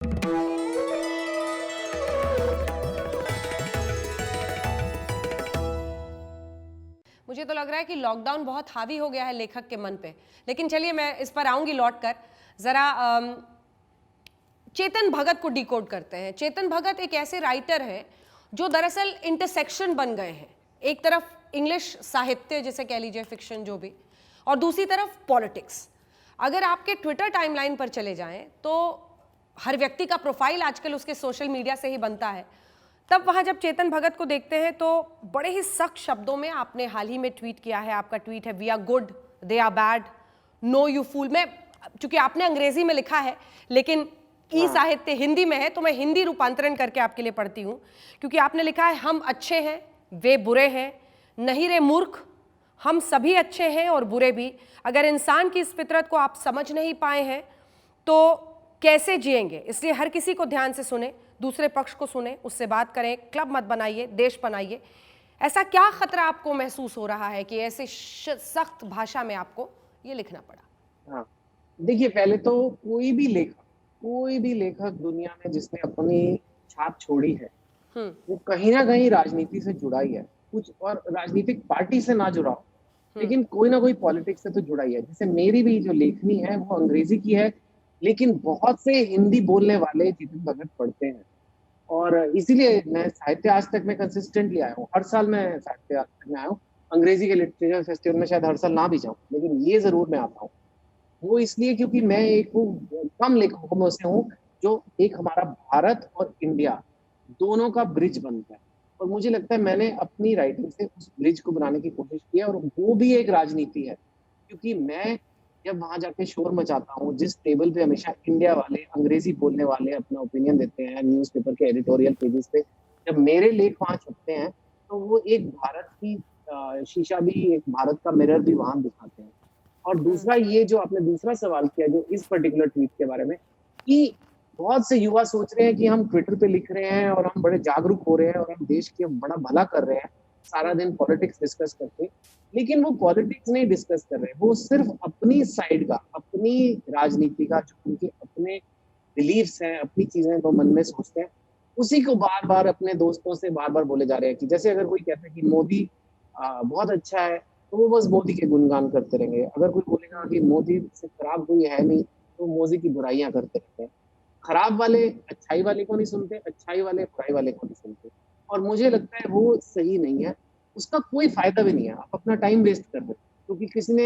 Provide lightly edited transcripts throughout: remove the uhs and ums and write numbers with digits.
मुझे तो लग रहा है कि लॉकडाउन बहुत हावी हो गया है लेखक के मन पे। लेकिन चलिए मैं इस पर आऊंगी लौट कर। जरा चेतन भगत को डिकोड करते हैं। चेतन भगत एक ऐसे राइटर हैं जो दरअसल इंटरसेक्शन बन गए हैं। एक तरफ इंग्लिश साहित्य जिसे कह लीजिए, फिक्शन जो भी, और दूसरी तरफ पॉलिटिक्स। अगर आपके ट्विटर टाइमलाइन पर चले जाएं तो हर व्यक्ति का प्रोफाइल आजकल उसके सोशल मीडिया से ही बनता है। तब वहां जब चेतन भगत को देखते हैं तो बड़े ही सख्त शब्दों में आपने हाल ही में ट्वीट किया है। आपका ट्वीट है, we are good, they are bad, no you fool. मैं, चूंकि आपने अंग्रेजी में लिखा है लेकिन ई साहित्य हिंदी में है, तो मैं हिंदी रूपांतरण करके आपके लिए पढ़ती हूं। क्योंकि आपने लिखा है, हम अच्छे हैं, वे बुरे हैं, नहीं रे मूर्ख, हम सभी अच्छे हैं और बुरे भी। अगर इंसान की इस फितरत को आप समझ नहीं पाए हैं तो कैसे जिएंगे? इसलिए हर किसी को ध्यान से सुने, दूसरे पक्ष को सुने, उससे बात करें, क्लब मत बनाइए, देश बनाइए। ऐसा क्या खतरा आपको महसूस हो रहा है कि ऐसे सख्त भाषा में आपको ये लिखना पड़ा? हाँ, देखिए पहले तो कोई भी लेखक दुनिया में जिसने अपनी छाप छोड़ी है, वो कहीं न कहीं राजनीति से जुड़ा ही है। कुछ और राजनीतिक पार्टी से ना जुड़ा हो, लेकिन कोई ना कोई पॉलिटिक्स से तो जुड़ा ही है। जैसे मेरी भी जो लेखनी है वो अंग्रेजी की है, लेकिन बहुत से हिंदी बोलने वाले चेतन भगत पढ़ते हैं। और इसीलिए मैं साहित्य आज तक में कंसिस्टेंटली आया हूँ। हर साल मैं साहित्य आज तक में आया हूँ। अंग्रेजी के लिटरेचर फेस्टिवल में शायद हर साल ना भी जाऊँ, लेकिन ये ज़रूर मैं आता हूँ। वो इसलिए क्योंकि मैं एक कम लेखकों में से हूँ जो एक हमारा भारत और इंडिया दोनों का ब्रिज बनता है। और मुझे लगता है मैंने अपनी राइटिंग से उस ब्रिज को बनाने की कोशिश की है, और वो भी एक राजनीति है। क्योंकि मैं जब वहां जाके शोर मचाता हूँ, जिस टेबल पे हमेशा इंडिया वाले, अंग्रेजी बोलने वाले अपना ओपिनियन देते हैं न्यूज़पेपर के एडिटोरियल पेजेस पे, जब मेरे लेख वहां छपते हैं तो वो एक भारत की शीशा भी, एक भारत का मिरर भी वहां दिखाते हैं। और दूसरा, ये जो आपने दूसरा सवाल किया जो इस पर्टिकुलर ट्वीट के बारे में, कि बहुत से युवा सोच रहे हैं कि हम ट्विटर पे लिख रहे हैं और हम बड़े जागरूक हो रहे हैं और हम देश के बड़ा भला कर रहे हैं, सारा दिन पॉलिटिक्स डिस्कस करके। लेकिन वो पॉलिटिक्स नहीं डिस्कस कर रहे हैं, वो सिर्फ अपनी साइड का, अपनी राजनीति का, जो उनके अपने बिलीफ्स हैं, अपनी चीजें वो मन में सोचते हैं, उसी को बार बार अपने दोस्तों से बार बार बोले जा रहे हैं। कि जैसे अगर कोई कहता है कि मोदी बहुत अच्छा है, तो वो बस मोदी के गुणगान करते रहेंगे। अगर कोई बोलेगा कि मोदी से खराब कोई है नहीं, तो मोदी की बुराइयां करते रहते हैं। खराब वाले अच्छाई वाले को नहीं सुनते, अच्छाई वाले बुराई वाले को नहीं सुनते। और मुझे लगता है वो सही नहीं है, उसका कोई फायदा भी नहीं है। आप अपना टाइम वेस्ट कर रहे हो, क्योंकि किसी ने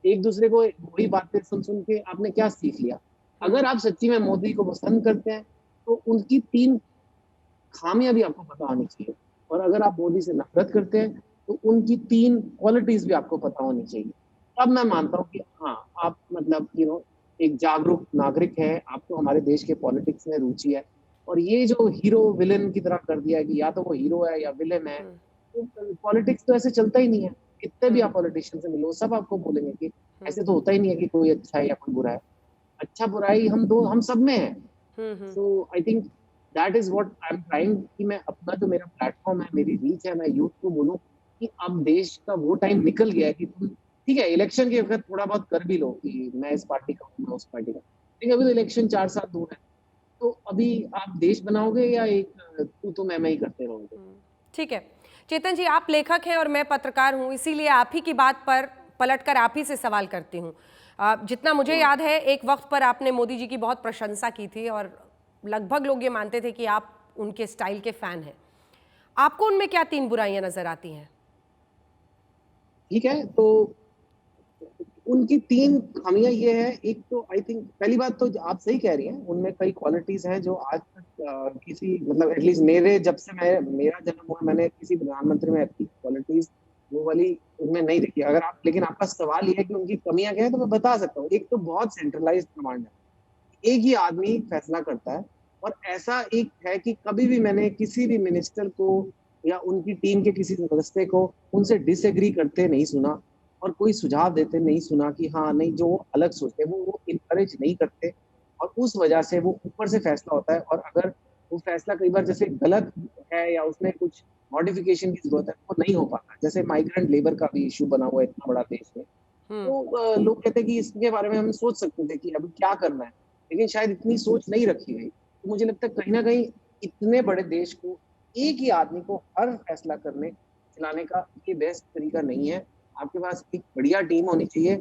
एक दूसरे को वही बातें सुन सुन के आपने क्या सीख लिया? अगर आप सच्ची में मोदी को पसंद करते हैं, तो उनकी 3 खामियां भी आपको पता होनी चाहिए। और अगर आप मोदी से नफरत करते हैं, तो उनकी 3 क्वालिटीज भी आपको पता होनी चाहिए। तब मैं मानता हूँ कि हाँ, आप मतलब एक जागरूक नागरिक हैं, आपको हमारे देश के पॉलिटिक्स में रुचि है। और ये जो हीरो विलेन की तरह कर दिया है कि या तो वो हीरो है या विलेन है, तो पॉलिटिक्स तो ऐसे चलता ही नहीं है। कितने भी आप पॉलिटिशियन से मिलो, सब आपको बोलेंगे कि ऐसे तो होता ही नहीं है कि कोई अच्छा है या कोई बुरा है। अच्छा बुराई हम सब में है। So I think that is what I am trying, कि मैं अपना जो मेरा प्लेटफॉर्म है, मेरी रीच है, मैं यूथ को बोलूं कि अब देश का वो टाइम निकल गया है कि तुम ठीक है इलेक्शन के वक्त थोड़ा बहुत कर भी लो कि मैं इस पार्टी का हूँ, मैं उस पार्टी का, लेकिन अभी तो इलेक्शन 4 साल दूर है। तो अभी आप देश बनाओगे या एक तू मैं ही करते रहोगे? ठीक है चेतन जी, आप लेखक हैं और मैं पत्रकार हूं, इसीलिए आप ही की बात पर पलटकर आप ही से सवाल करती हूं। जितना मुझे याद है, एक वक्त पर आपने मोदी जी की बहुत प्रशंसा की थी और लगभग लोग ये मानते थे कि आप उनके स्टाइल के फैन हैं। आपको उनमें क्या 3 बुराइयां नजर आती हैं? ठीक है, तो उनकी 3 खामियां ये है। एक तो आई थिंक पहली बात तो आप सही कह रही हैं, उनमें कई क्वालिटीज हैं जो आज तक किसी मतलब एटलीस्ट मेरे जब से मैं मेरा जन्म हुआ, मैंने किसी प्रधानमंत्री में ऐसी क्वालिटीज वो वाली उनमें नहीं देखी। अगर आप, लेकिन आपका सवाल ये है कि उनकी कमियां क्या है, तो मैं बता सकता हूँ। एक तो बहुत सेंट्रलाइज्ड कमांड है, एक ही आदमी फैसला करता है। और ऐसा एक है कि कभी भी मैंने किसी भी मिनिस्टर को या उनकी टीम के किसी सदस्य को उनसे डिसएग्री करते नहीं सुना, और कोई सुझाव देते नहीं सुना कि हाँ नहीं, जो वो अलग सोचते हैं वो इनकरेज नहीं करते। और उस वजह से वो ऊपर से फैसला होता है, और अगर वो फैसला कई बार जैसे गलत है या उसमें कुछ मॉडिफिकेशन की जरूरत है, वो नहीं हो पाता। जैसे माइग्रेंट लेबर का भी इशू बना हुआ है इतना बड़ा देश में, तो लोग कहते हैं कि इसके बारे में हम सोच सकते थे कि अभी क्या करना है, लेकिन शायद इतनी सोच नहीं रखी गई। तो मुझे लगता है कहीं ना कहीं इतने बड़े देश को एक ही आदमी को हर फैसला करने चलाने का ये बेस्ट तरीका नहीं है। आपके पास एक बढ़िया टीम होनी चाहिए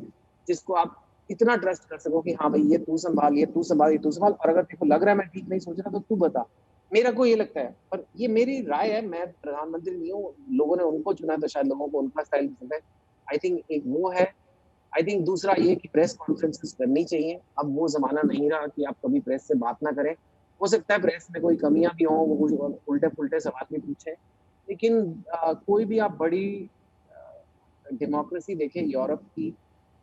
जिसको आप इतना ट्रस्ट कर सको कि हाँ भाई ये तू संभाल, ये तू संभाल, ये तू संभाल, और अगर तेरे को लग रहा है मैं ठीक नहीं सोच रहा तो तू बता। मेरा को ये लगता है, पर ये मेरी राय है, मैं प्रधानमंत्री नहीं हूँ, लोगों ने उनको चुना तो शायद लोगों को उनका स्टाइल पसंद है। आई थिंक एक वो है। आई थिंक दूसरा ये कि प्रेस कॉन्फ्रेंसेस करनी चाहिए। अब वो ज़माना नहीं रहा कि आप कभी प्रेस से बात ना करें। हो सकता है प्रेस में कोई कमियाँ भी हों, वो कुछ उल्टे-पुल्टे सवाल भी पूछे। लेकिन कोई भी आप बड़ी डेमोक्रेसी देखें यूरोप की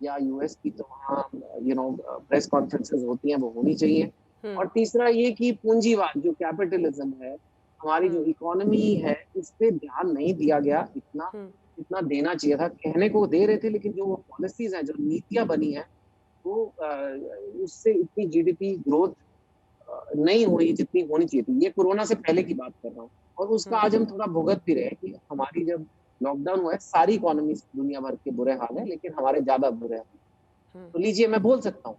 या यूएस की, तो वहाँ प्रेस कॉन्फ्रेंसेस होती हैं, वो होनी चाहिए। और तीसरा ये कि पूंजीवाद जो कैपिटलिज्म है, हमारी जो इकोनॉमी है, इस पे ध्यान नहीं दिया गया इतना, इतना देना चाहिए था। कहने को दे रहे थे, लेकिन जो वो पॉलिसीज़ हैं, जो नीतियाँ बनी हैं, वो उससे इतनी जीडीपी ग्रोथ नहीं हुई जितनी होनी चाहिए थी। ये कोरोना से पहले की बात कर रहा हूँ। और उसका आज हम थोड़ा भुगत भी रहे हैं कि हमारी जब लॉकडाउन हुआ है, सारी इकोनॉमी दुनिया भर के बुरे हाल है, लेकिन हमारे ज़्यादा बुरे हाल हैं। तो लीजिए मैं बोल सकता हूँ।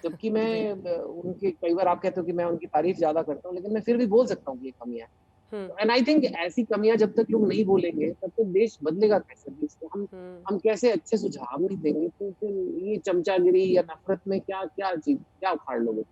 जबकि मैं जी। उनकी कई बार आप कहते हो कि मैं उनकी तारीफ ज़्यादा करता हूँ, लेकिन मैं फिर भी बोल सकता हूँ कि ये कमियाँ हैं। एंड आई थिंक ऐसी कमियाँ जब तक लोग नहीं बोलेंगे, तब तक देश बदलेगा कैसे? देश को हम कैसे अच्छे सुझाव नहीं देंगे, तो फिर ये चमचागिरी या नफ़रत में क्या क्या चीज़ क्या उखाड़ लोगे?